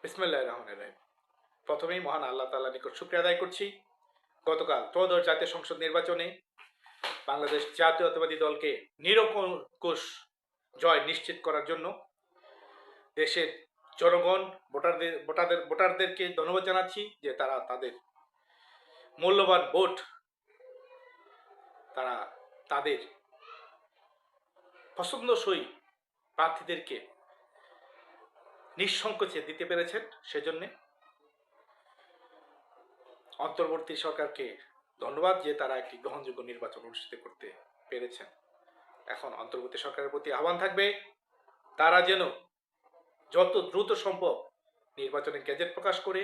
বিসমিল্লাহির রহমানির রহিম। প্রথমেই মহান আল্লাহ তাআলার নিকট শুকরিয়া আদায় করছি। গতকাল ত্রয়োদশ জাতীয় সংসদ নির্বাচনে বাংলাদেশ জাতীয়তাবাদী দলকে নিরঙ্কুশ জয় নিশ্চিত করার জন্য দেশের জনগণ ভোটারদেরকে ধন্যবাদ জানাচ্ছি যে তারা তাদের মূল্যবান ভোট তারা তাদের পছন্দসই প্রার্থীদেরকে নিঃসংকোচে দিতে পেরেছেন। সেজন্যে অন্তর্বর্তী সরকারকে ধন্যবাদ যে তারা একটি গ্রহণযোগ্য নির্বাচন অনুষ্ঠিত করতে পেরেছেন। এখন অন্তর্বর্তী সরকারের প্রতি আহ্বান থাকবে তারা যেন যত দ্রুত সম্ভব নির্বাচনে গেজেট প্রকাশ করে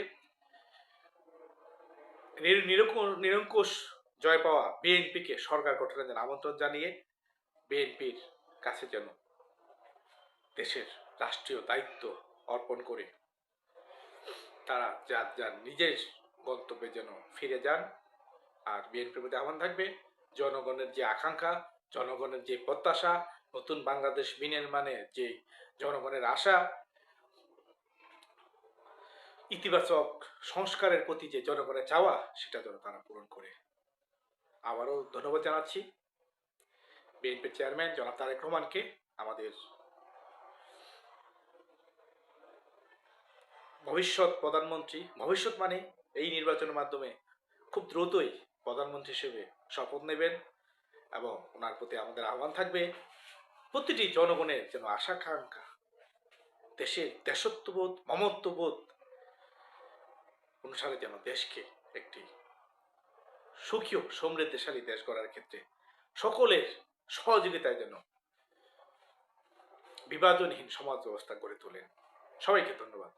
নিরঙ্কুশ জয় পাওয়া বিএনপিকে সরকার গঠনের জন্য আমন্ত্রণ জানিয়ে বিএনপির কাছে যেন দেশের রাষ্ট্রীয় দায়িত্ব অর্পণ করে তারা যার নিজের গন্তব্যে যেন ফিরে যান। আর বিএনপির প্রতি আহ্বান থাকবে জনগণের যে আকাঙ্ক্ষা, জনগণের যে প্রত্যাশা, নতুন বাংলাদেশ বিনির্মাণে যে জনগণের আশা, ইতিবাচক সংস্কারের প্রতি যে জনগণের চাওয়া, সেটা যেন তারা পূরণ করে। আবারও ধন্যবাদ জানাচ্ছি বিএনপির চেয়ারম্যান জনাব তারেক রহমানকে, আমাদের ভবিষ্যৎ প্রধানমন্ত্রী। ভবিষ্যৎ মানে এই নির্বাচনের মাধ্যমে খুব দ্রুতই প্রধানমন্ত্রী হিসেবে শপথ নেবেন এবং ওনার প্রতি আমাদের আহ্বান থাকবে প্রতিটি জনগণের যেন আশাকাঙ্ক্ষা, দেশের দেশত্ববোধ, মমত্ববোধ অনুসারে যেন দেশকে একটি সুখী সমৃদ্ধশালী দেশ গড়ার ক্ষেত্রে সকলের সহযোগিতায় যেন বিভাজনহীন সমাজ ব্যবস্থা গড়ে তোলেন। সবাইকে ধন্যবাদ।